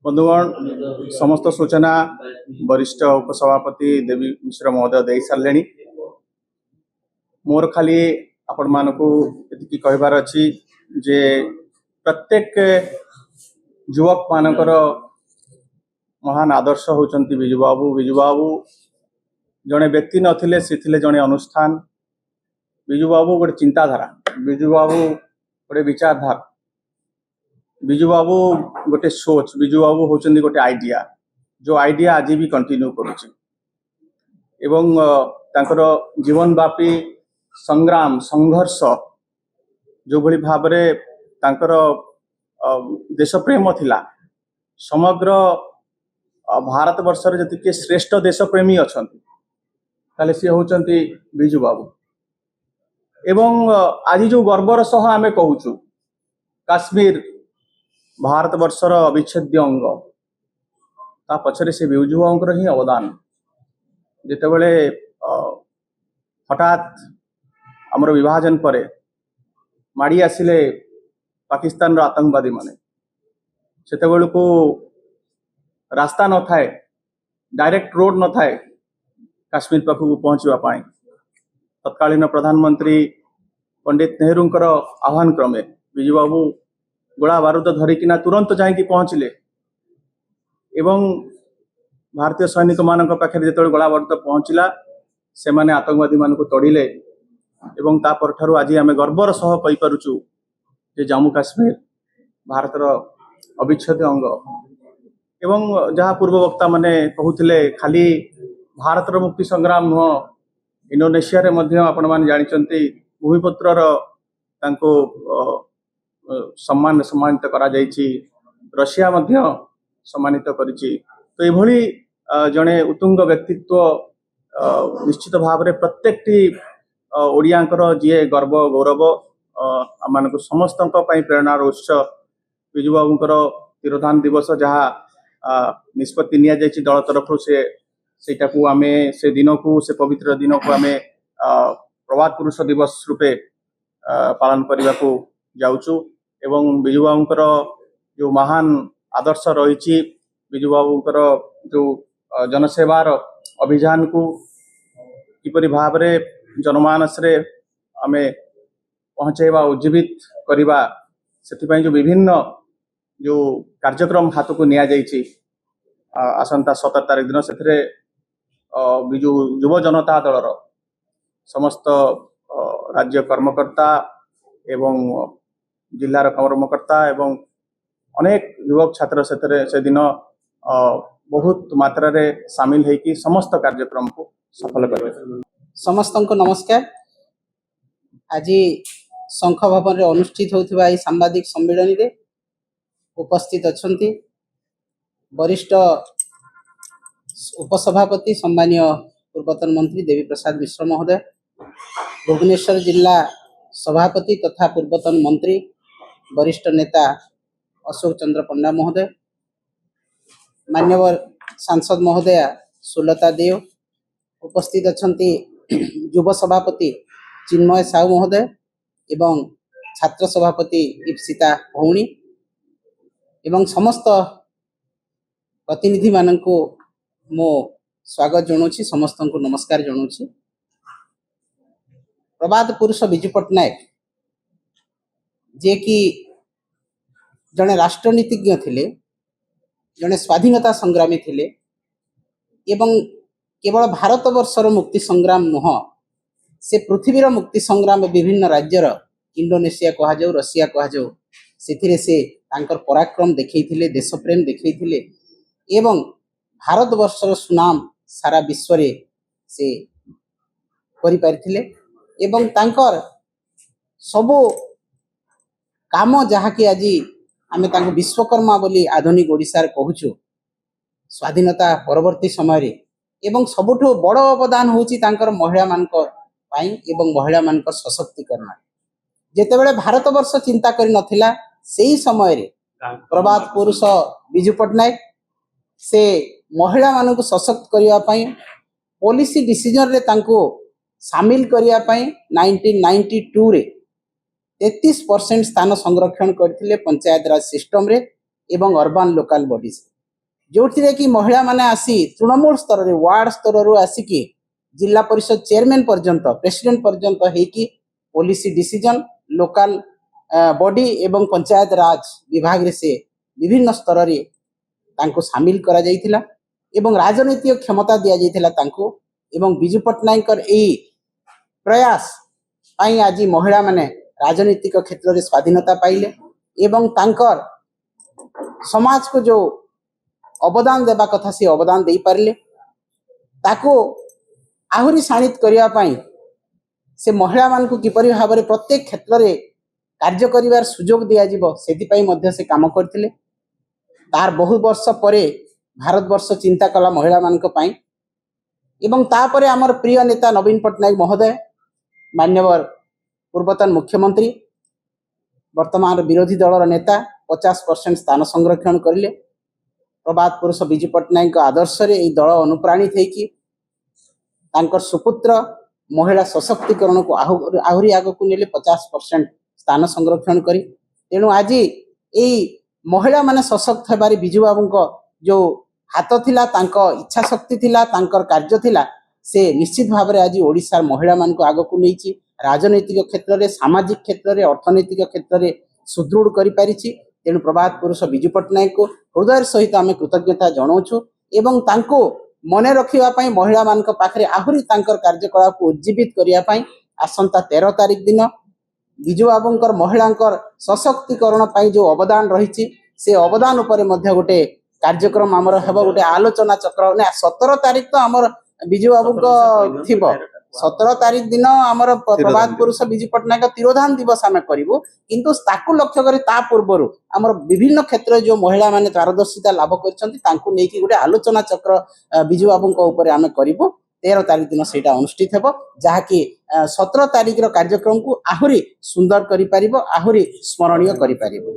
बंधुगण समस्त सूचना वरिष्ठ उपसभापति देवी मिश्र महोदय दे सारे मोर खाली आपण मानकु एतिकी कहबार अछि जे प्रत्येक युवक मानकर महान आदर्श होचंती विजु बाबू जड़े व्यक्ति नथिले से थिले जड़े अनुष्ठान। विजु बाबू गोटे चिंताधारा, विजु बाबू गोटे विचारधारा, विजु बाबू गोटे सोच, विजु बाबू होचंती गोटे आइडिया जो आइडिया आज भी कंटिन्यू करुचे एवं तांकर जीवन व्यापी संग्राम संघर्ष जो भली भाबरे तांकर देश प्रेम थिला। समग्र भारत वर्षर जति श्रेष्ठ देश प्रेमी अछंती ताले सी होचंती विजु बाबू। एवं आज जो गर्वर सह आमे कहूचु काश्मीर भारत वर्षर अविच्छेद्य अंग ता पछरे से विजु बाबूर ही अवदान। जेतेबेले हठात आमर विभाजन परे माड़ी आसिले पाकिस्तान आतंकवादी माने सेतेबेल को रास्ता न थाए, डायरेक्ट रोड न थाए काश्मीर पाखक पहुंचवा पाई तत्कालीन प्रधानमंत्री पंडित नेहरूंकर आह्वान क्रमे विजु बाबू गोला बारूद धरिकिना तुरंत जाइकी पहुंचले एवं भारतीय सैनिक मान पाखे जो गोला बारूद पहुंचला से माने आतंकवादी मान को तड़िले एवं तापर ठारू आज आम गर्वर सह कहि पारुचु जे जम्मू काश्मीर भारतर अविच्छेद्य अंग। एवं जहाँ पूर्व वक्ता माने कहूथिले खाली भारतर मुक्ति संग्राम नुह, इंडोनेशिया रे मध्य आपण माने जानिचंती भूमिपुत्रर तांको सम्मानित करा जायछि, रशिया मध्य सम्मानित करिछि। तो एभली जणे उत्तुंग व्यक्तित्व निश्चित भाव में प्रत्येकटी ओडियांकर जीए गर्व गौरव आम समस्त प्रेरणार उत्स विजु बाबूंकर तिरोधान दिवस जहाँ निष्पत्ति निया जायछि दल तरफ सेटा को आमे से दिन को से पवित्र दिन को आमे प्रभात पुरुष दिवस रूपे पालन करने को जाउछु। एवं विजु बाबूंकर जो महान आदर्श रही विजु बाबूंकर जो जनसेवार अभियान को किपरि भाव रे जनमानस रे आमे पहुंचेबा उज्जीवित करवा से जो विभिन्न जो कार्यक्रम हाथ को निया जायछि आसंता 17 तारिख दिन से विजु युव जनता दलर समस्त राज्य कर्मकर्ता एवं जिलार कर्मकर्ता एवं अनेक युवक छात्र से दिन बहुत मात्रा रे शामिल होगी समस्त कार्यक्रम को सफल कर। समस्त को नमस्कार। आज शंख भवन रे अनुष्ठित होथिबा ई सांबादिक सम्मेलन रे उपस्थित अछंती वरिष्ठ उपसभापति सम्मानीय पूर्वतन मंत्री देवी प्रसाद मिश्र महोदय, भुवनेश्वर जिला सभापति तथा पूर्वतन मंत्री वरिष्ठ नेता अशोक चंद्र पंडा महोदय, मान्यवर सांसद महोदया सुलता देव, उपस्थित अछंती युव सभापति चिन्मय साहू महोदय एवं छात्र सभापति इप्सिता भौणी एवं समस्त प्रतिनिधि माननको मो स्वागत जनाऊँ, समस्त को नमस्कार जनाऊँ। प्रभात पुरुष विजु पट्टनायक जे कि जड़े राष्ट्रनीतिज्ञ थिले, जड़े स्वाधीनता संग्रामी थिले एवं केवल भारत वर्षर मुक्ति संग्राम नुह से पृथ्वीर मुक्ति संग्राम विभिन्न राज्यर इंडोनेशिया कह जाऊ, रशिया कह जाऊ से तांकर पराक्रम देखैथिले, देश प्रेम देखैथिले एवं भारत वर्षर सुनाम सारा विश्व रे से करि पारिथिले एवं तांकर सबो काम जहा कि आज आमे तांको विश्वकर्मा बोली आधुनिक ओडिसार कहूछु स्वाधीनता परवर्ती समय रे एवं सबुठो बड़ अवदान होची तांकर महिला मानक पाई एवं महिला मानक सशक्तिकरण। जेतेबेले भारत वर्ष चिंता करि नथिला सेही समय रे प्रभात पुरुष विजु पट्टनायक से महिला मानक सशक्त करिया पाई पॉलिसी डिसीजन रे तांको शामिल करिया पाई 1992 रे 33% स्थान संरक्षण करथिले पंचायत राज सिस्टम रे एवं अर्बन लोकल बॉडीज। जो कि महिला माने आसी तृणमूल स्तर रे वार्ड स्तर रु आसिकी जिला परिषद चेयरमैन पर्यंत प्रेसिडेंट पर्यंत हेकी पॉलिसी डिसीजन लोकल बॉडी एवं पंचायत राज विभाग रे से विभिन्न स्तर रे तांको शामिल करा जाइथिला एवं राजनीतिक क्षमता दिया जाइथिला तांको एवं बिजू पट्टनायक एई प्रयास पाई आज महिला माने राजनीतिक क्षेत्र में स्वाधीनता पाइले एवं तांकर समाज को जो अवदान देवा कथा से अवदान दे पारिले ताको आहुरी शाणित करिया पाई से महिला मान को किपरि भाव में प्रत्येक क्षेत्र में कार्य करिवार सुजोग दिया जिवो सेति पाई मध्य से काम करथिले तार बहु वर्ष परे भारत वर्ष चिंता कला महिला मान को पाई एवं तापरे आमर प्रिय नेता नवीन पट्टनायक महोदय मान्यवर पूर्वतन मुख्यमंत्री वर्तमान विरोधी दलर नेता 50% स्थान संरक्षण करिले प्रभात पुरुष बिजू पट्टनायक आदर्श रे ई दल अनुप्राणित हेकी तांकर सुपुत्र महिला सशक्तिकरण को आहुरी आग को नेले 50% स्थान संरक्षण करी तेणु आज ई महिला माने सशक्त हेबारी बिजू बाबू को जो हाथ थिला तांको इच्छा शक्ति थिला तांकर कार्य थिला से निश्चित भाव में आज ओडिशा महिला मान को आग को नहीं राजनैतिक क्षेत्र में सामाजिक क्षेत्र में अर्थनैतिक क्षेत्र में सुदृढ़ कर तेणु प्रभात पुरुष बिजू पट्टनायक को हृदय सहित आम कृतज्ञता जनाऊँ एवं तांको मने रखा महिला मान पाखे आहुरी तांकर कार्यकलाप को उज्जीवित करने आसंता 13 तारिख दिन बिजू बाबूंकर महिलांकर सशक्तिकरण जो अवदान रही से अवदान उपर गोटे कार्यक्रम आमर हेब गोटे आलोचना चक्र 17 तारिख तो आमर बिजू बाबू को थिबो 17 तारिख दिन आमर प्रभात पुरुष बिजू पट्टनायक तिरोधान दिवस आम करूँ किंतु ताकू लक्ष्य करी ता पूर्वर आमर विभिन्न क्षेत्र जो महिला माने पारदर्शिता लाभ करछंती नहीं गोटे आलोचना चक्र बिजू बाबू ऊपर आम करूँ 13 तारिख दिन से अनुष्ठित हो जहाँकि 17 तारिख कार्यक्रम को आहुरी सुंदर करि परिबो आहुरी स्मरणीय करि परिबो।